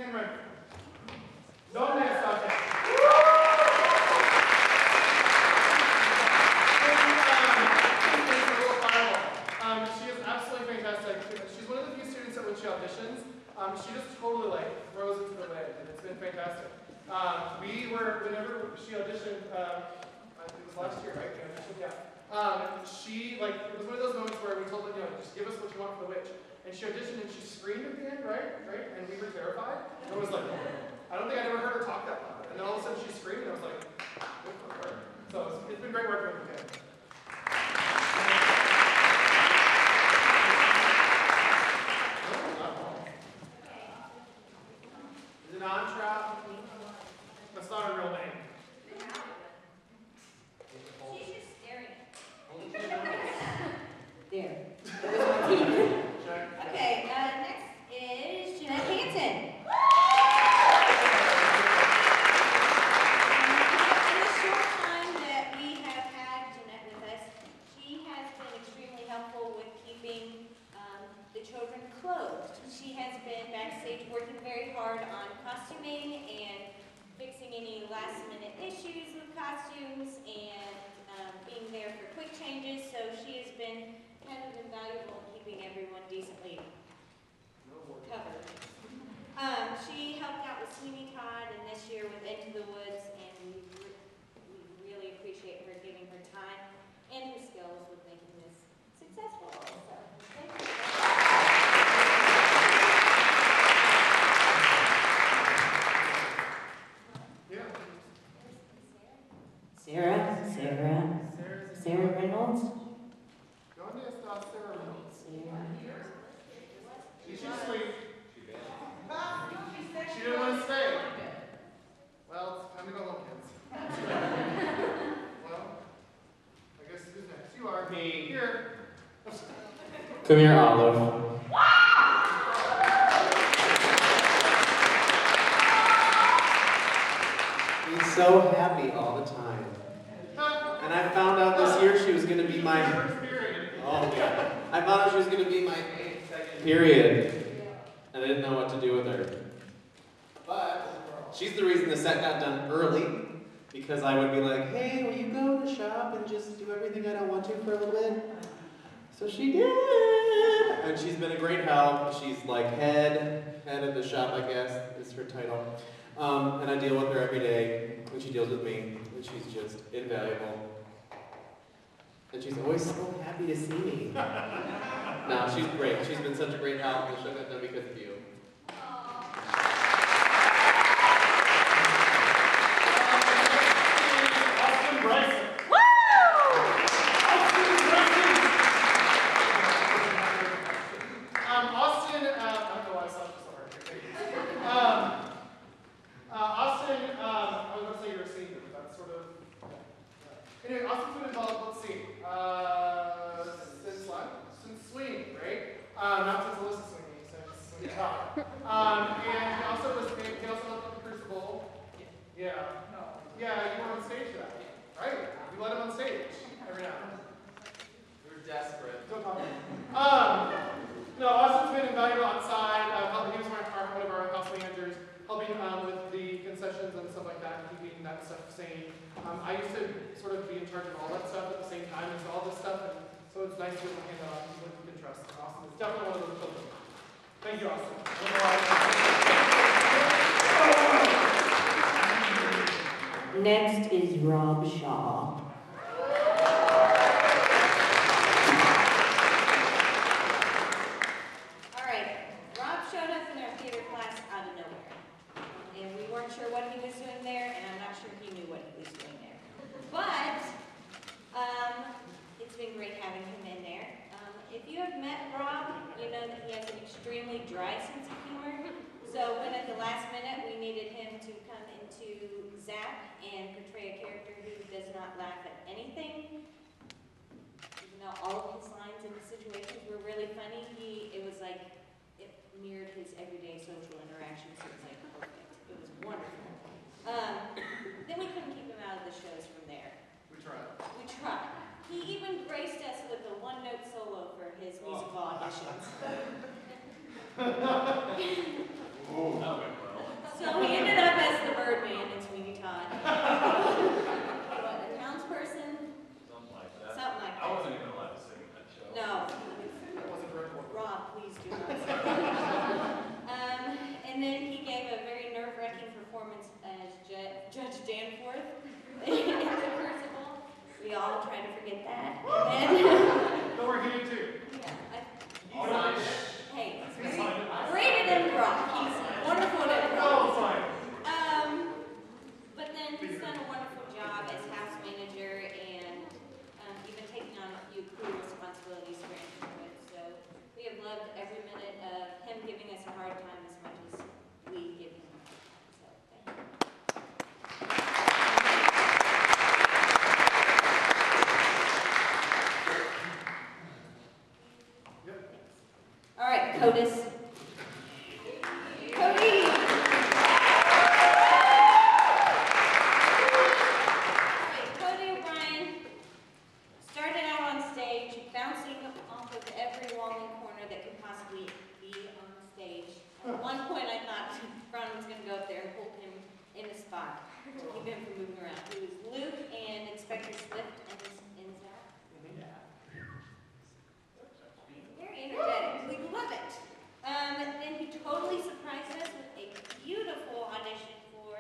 Cameron. ¿Dónde está Cameron? She is absolutely fantastic. She's one of the few students that when she auditions, she just totally like throws into the wind, and it's been fantastic. Whenever she auditioned, I think it was last year, right? Yeah. She, like, it was one of those moments where we told her, just give us what you want for the witch. And she auditioned and she screamed at the end, right? And we were terrified. And it was like, I don't think I'd ever heard her talk that loud. And then all of a sudden she screamed, and I was like, good for her. So it's been great working with her. Is it on trap? That's not her real name. She's just staring. There. That was my team. Okay, next is Jeanette Hansen. In the short time that we have had Jeanette with us, she has been extremely helpful with keeping the children clothed. She has been backstage working very hard on costuming and fixing any last-minute issues with costumes and being there for quick changes. So she has been kind of invaluable in keeping everyone decently covered. She helped out with Sweeney Todd and this year with Into the Woods, and we really appreciate her giving her time and her skills with making this successful. So thank you. Sarah Reynolds. ¿Dónde está Sarah Reynolds? She's asleep. She didn't want to stay. Well, it's time to go home, kids. Well, I guess who's next? You are. Me. Here. Come here, Olive. He's so happy all the time. And I found out this year she was going to be my... Oh, yeah. I found out she was going to be my second period. And I didn't know what to do with her. But she's the reason the set got done early. Because I would be like, hey, will you go to shop and just do everything I don't want to for a little bit? So she did. And she's been a great help. She's like head of the shop, I guess, is her title. And I deal with her every day when she deals with me. And she's just invaluable. And she's always so happy to see me. No, she's great. She's been such a great help. The show got done because of you. Anyway, Austin's been involved, let's see, since Sweeney, right? Not since Alyssa Sweeney, since Sweeney Todd. And he also helped with the Crucible. Yeah. Yeah, you were on stage for that, right? We let him on stage every now and then. We were desperate. Don't talk to me. No, Austin's been invaluable outside. He was one of our house managers, helping with the concessions and stuff like that, keeping that stuff sane. I used to sort of be in charge of all that stuff at the same time as all this stuff, and so it's nice to be able to hand that off to people you can trust. Austin is definitely one of those children. Thank you, Austin. Next is Rob Shaw. All right, Rob showed up in our theater class out of nowhere. And we weren't sure what he was doing there, and I'm not sure he knew what he was doing there. But it's been great having him in there. If you have met Rob, you know that he has an extremely dry sense of humor. So when at the last minute we needed him to come into Zap and portray a character who does not laugh at anything, even though all of his lines and the situations were really funny, it was like, it mirrored his everyday social interactions. So it was like perfect. It was wonderful. Then we couldn't keep him out of the shows from there. We tried. He even graced us with a one-note solo for his musical auditions. Oh, that went well. And then he gave a very nerve-wracking performance as Judge Danforth in the Crucible. We all try to forget that. And then, No, we're here too. yeah, hey, he's very great at improv. He's wonderful at improv. Oh, fine. But then he's done a wonderful job as house manager and even taking on a few crew responsibilities for Introvert. So we have loved every minute of him giving us a hard time as much as we give him a hard time. So thank you. All right, CODIS. Cody! Alright, Cody O'Brien started out on stage, bouncing off of every wall and corner that could possibly be on the stage. At one point I thought Ron was going to go up there and hold him in a spot, keep him from moving around. He was Luke and Inspector Swift and Zach. Very energetic. We love it. Then he totally surprised us with a beautiful audition for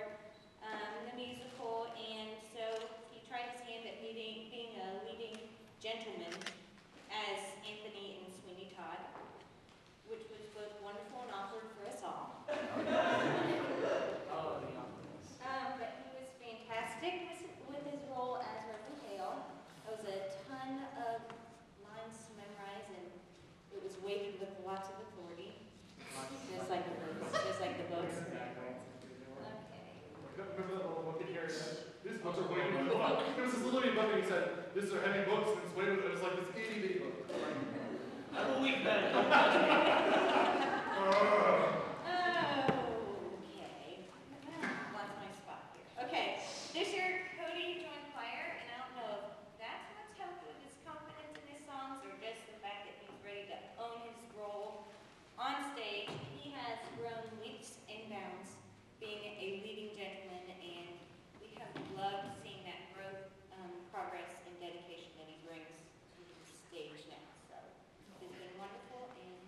the musical, and so he tried his hand at being a leading gentleman as Anthony in Sweeney Todd, which was both wonderful and awkward for us all. But he was fantastic with his role as Reverend Hale. It was a ton of lines to memorize, and it was weighted with lots of authority. Just like the boats. Okay. Remember that little book in here? These books are weighted with a lot. There was this little bitty book and he said, "These are heavy books," and it's weighted with, it was like this itty bitty book. I'm a weak man. Okay. Lost my spot here. Okay. This year, Cody joined choir, and I don't know if that's what's helped with his confidence in his songs or just the fact that he's ready to own his role on stage. He has grown leaps and bounds being a leading gentleman, and we have loved seeing that growth, progress, and dedication that he brings to the stage now. So it's been wonderful, and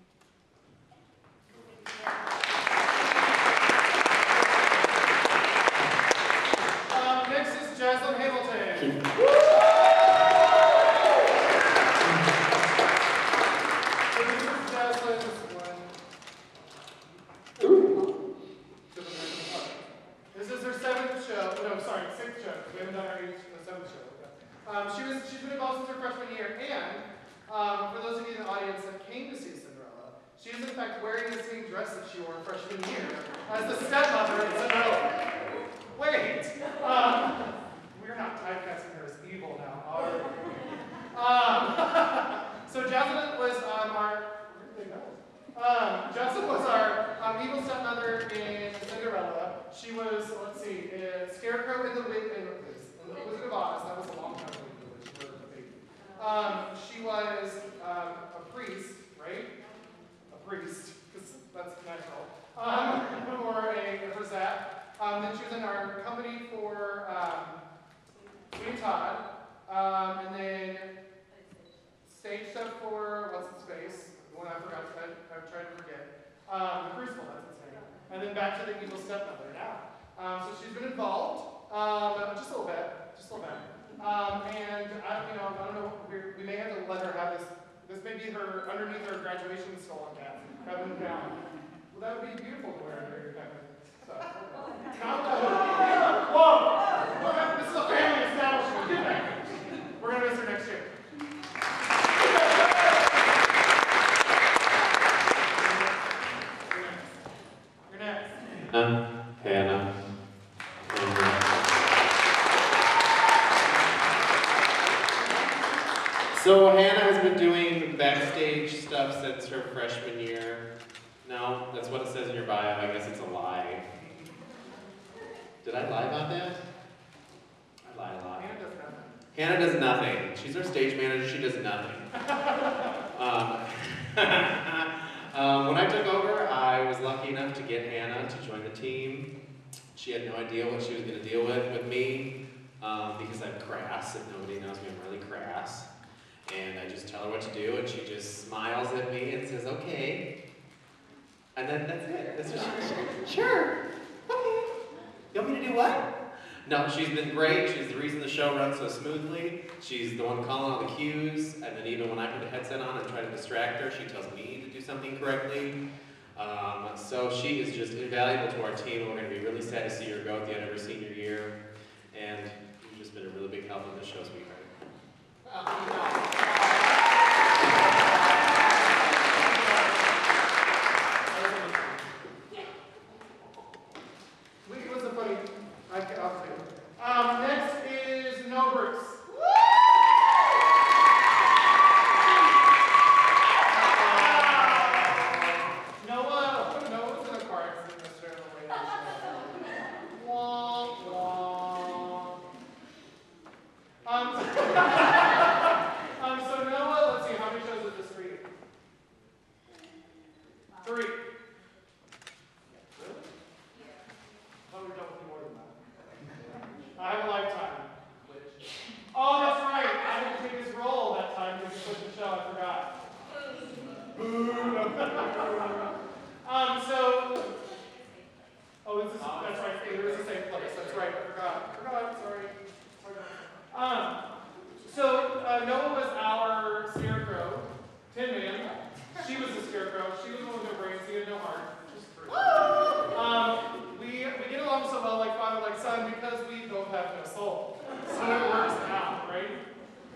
Next is Jaslyn Hamilton. So this is Jaslyn's one. This is her seventh show. No, sorry, sixth show. We haven't done her seventh show. She's been involved since her freshman year, and for those of you in the audience that came to see Cinderella, she is in fact wearing the same dress that she wore freshman year as the stepmother in Cinderella. Wait, we're not typecasting her as evil now, are we? So Jocelyn was our, where did they go? Jocelyn was our evil stepmother in Cinderella. She was, let's see, Scarecrow in the Wizard of Oz. That was a long time ago. She was a priest, right? A priest, because that's natural. For Zach. Then she was in our company for Sweeney Todd. And then stage stuff for what's its face? The one I forgot. I've tried to forget. The Crucible, that's its name. And then back to the evil stepmother now. So she's been involved, just a little bit. And I don't know, we may have to let her have this. This may be her underneath her graduation skull cap, having it down. Well, that would be beautiful to wear under your kind of stuff. Whoa! This is a family establishment. We're gonna miss her next year. You're next. Hannah. So Hannah has been doing backstage stuff since her freshman year. No, that's what it says in your bio. I guess it's a lie. Did I lie about that? I lie a lot. Hannah does nothing. She's our stage manager. She does nothing. When I took over, I was lucky enough to get Hannah to join the team. She had no idea what she was going to deal with me because I'm crass. If nobody knows me, I'm really crass. And I just tell her what to do, and she just smiles at me and says, "Okay." And then that's it. That's what do what? No, she's been great. She's the reason the show runs so smoothly. She's the one calling all the cues, and then even when I put a headset on and try to distract her, she tells me to do something correctly. So she is just invaluable to our team. We're going to be really sad to see her go at the end of her senior year, and you've just been a really big help in this show, sweetheart. It was a funny. I'll tell you. Next is Noah Bruce. Noah's in a car accident yesterday on the way to the show. Wah, wah. So Noah, let's see, how many shows is this for you? 3. Really? I thought we were done with more than that. I have a lifetime. Oh, that's right. I didn't take his role that time because he quit the show. I forgot. That's right. It was the same place. That's right. I forgot. Sorry. Noah was our scarecrow, Tin Man. She was the scarecrow. She was the one with no brains. He had no heart. Which is true. We get along so well, like father, like son, because we both have no soul. So it works out, right?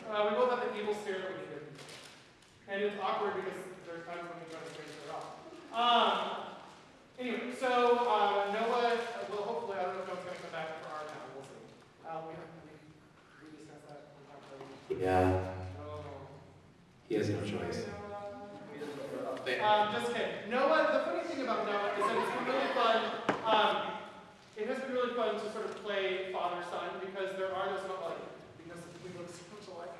We both have the evil spirit that we needed. And it's awkward because there's times when we try to change it off. Anyway, so Noah will hopefully, I don't know if Noah's going to come back for our town. We'll see. We discussed that. Yeah, Oh. he has no choice. Just kidding. Noah, the funny thing about Noah is that it's been really fun. It has been really fun to sort of play father-son because there are those because we look so much alike.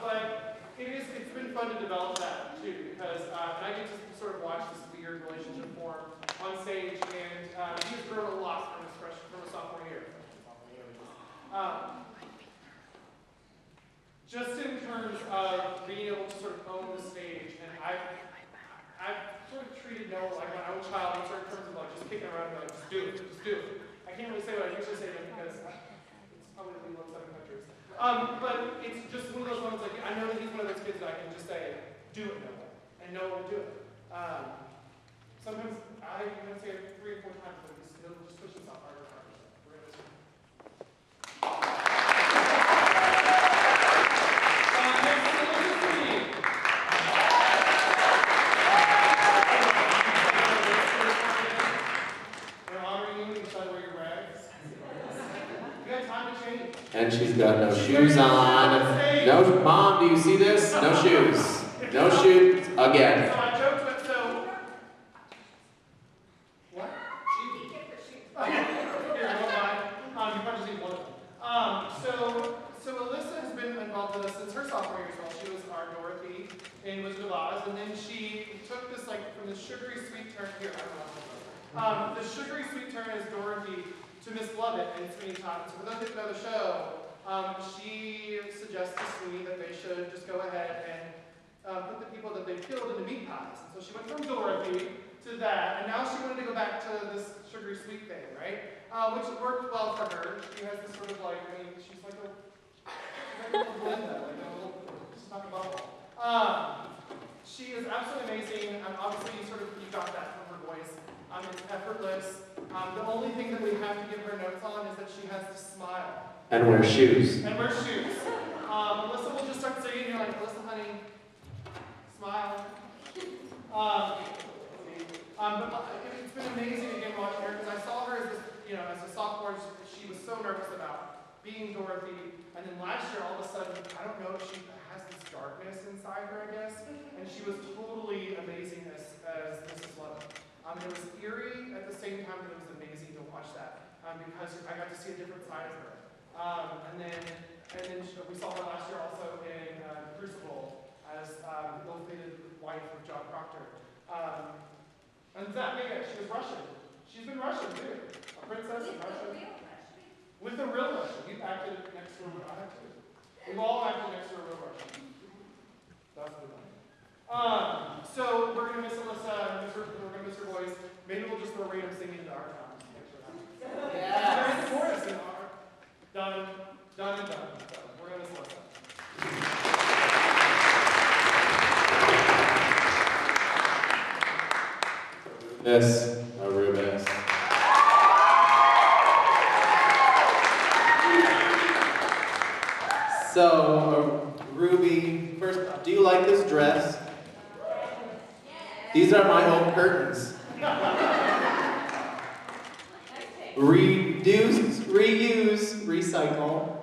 But it's been fun to develop that too because I get to sort of watch this weird relationship form on stage, and he's grown a lot from his sophomore year. Just in terms of being able to sort of own the stage, and I've sort of treated Noah like my own child in certain terms of like just kicking around and like, just do it. I can't really say what I usually say to him because it's probably illegal in some countries. But it's just one of those moments like I know that he's one of those kids that I can just say, do it, Noah, and Noah will do it. Sometimes I'm going to say it 3 or 4 times, but he'll just push himself harder and harder. We're going to listen. And she's got no shoes on. No, Mom, do you see this? No shoes. No shoes again. So I joked with, what? She kept her shoes. Here, I don't mind. You probably just need one of them. So Alyssa has been involved with us since her sophomore year as well. She was our Dorothy in Wizard of Oz, and then she took this from the sugary sweet turn here. I don't know. The sugary sweet turn as Dorothy to Miss Lovett and Sweeney Todd. So for those that know the show, she suggests to Sweeney that they should just go ahead and put the people that they killed into meat pies. And so she went from Dorothy to that, and now she wanted to go back to this sugary sweet thing, right? Which worked well for her. She has this sort of she's like a little Glinda, she's not a bubble. She is absolutely amazing, and obviously you got that from her voice. It's effortless. The only thing that we have to give her notes on is that she has to smile. And wear shoes. Alyssa will just start singing, you're like, Alyssa, honey, smile. But it's been amazing again watching her, because I saw her as a sophomore, she was so nervous about being Dorothy, and then last year, all of a sudden, I don't know if she has this darkness inside her, I guess, and she was totally amazing as Mrs. Lovett. It was eerie at the same time that it was amazing to watch that because I got to see a different side of her. And then we saw her last year also in Crucible as the ill-fated wife of John Proctor. And that Vega, she was Russian. She's been Russian too. A princess in Russia. With a real Russian. We've acted next to a real Russian. We've all acted next to a real Russian. That's good. So we're going to miss Alyssa, we're going to miss her voice. Maybe we'll just throw random singing into our town. Miss Arubis. So, Ruby, first, do you like this dress? These are my old curtains. Reduce, reuse, recycle.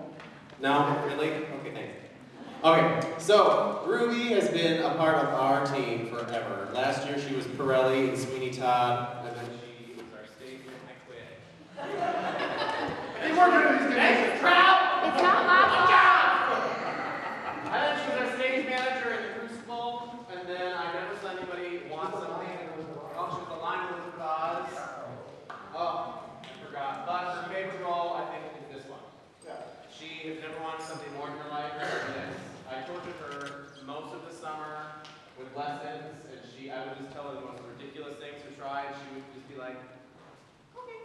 No, really? Okay, thanks. Okay, so Ruby has been a part of our team forever. Last year she was Pirelli and Sweeney Todd, and then she was our statement. I quit. Hey, we're doing these days. It's not my fault. I then she was our stage manager in the Crucible, and then I never saw anybody want something. Oh, she was the line with the Oz. Oh, I forgot. But her favorite role, I think, is this one. She has never wanted something more in her life than this. I tortured her most of the summer with lessons, and I would just tell her the most ridiculous things to try, and she would just be like, okay.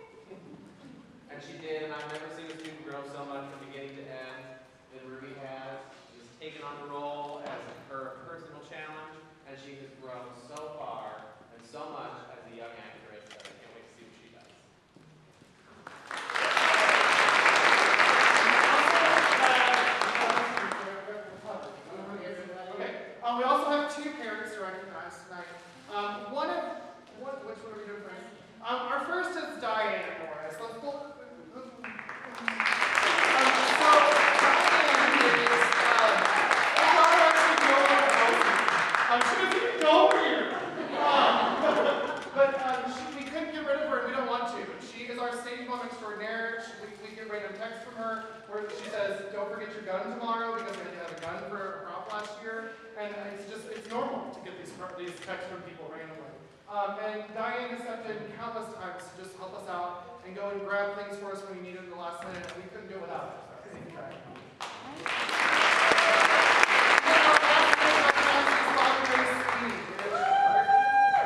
And she did, and I've never seen a student grow so much from beginning to end than Ruby has. She's taken on the role as her personal challenge, and she has grown so far and so much as a young actress that I can't wait to see what she does. We also have two parents to recognize tonight. Which one are we doing first? Our first is Diane Morris. Let's go. So Diane is she doesn't even go here. But we couldn't get rid of her, and we don't want to. She is our stage mom extraordinaire. We get random text from her where she says, "Don't forget your gun tomorrow," because we had to have a gun for a prop last year. And it's normal to get these texts from people randomly. And Diane has stepped in countless times to just help us out and go and grab things for us when we needed it in the last minute, and we couldn't do it without her.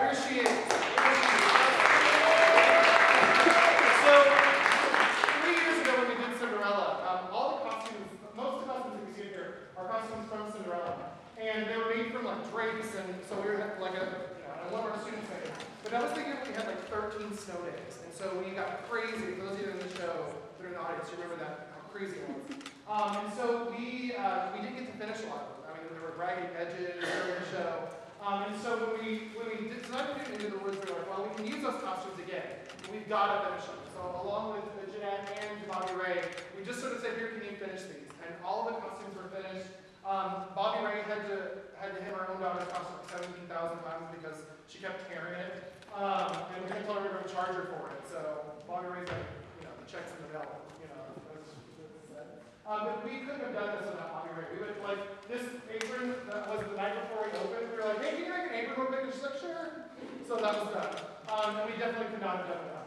Here she is. So, 3 years ago when we did Cinderella, all the costumes, most of the costumes that you see here are costumes from Cinderella. And they were made from like drapes, and so we were like I love our students made it. But that was the year we had like 13 snow days, and so we got crazy. For those of you in the show, that are in the audience, you remember that, how crazy it was. And so we didn't get to finish a lot of them. I mean, there were ragged edges during the show. And so when we did tonight, we did Into the Woods, we were like, well, we can use those costumes again, but we've got to finish them. So along with Jeanette and Bobby Ray, we just sort of said, here, can you finish these? And all of the costumes were finished. Bobby Ray had to hit our own daughter's costume 17,000 times because she kept tearing it. And we couldn't tell her we were going to charge her for it. So Bobby Ray's got, the checks in the mail, but we couldn't have done this without Bobby Ray. We would, this apron that was the night before we opened, we were like, hey, can you make an apron real quick? And she's like, sure. So that was done. And we definitely could not have done it without her.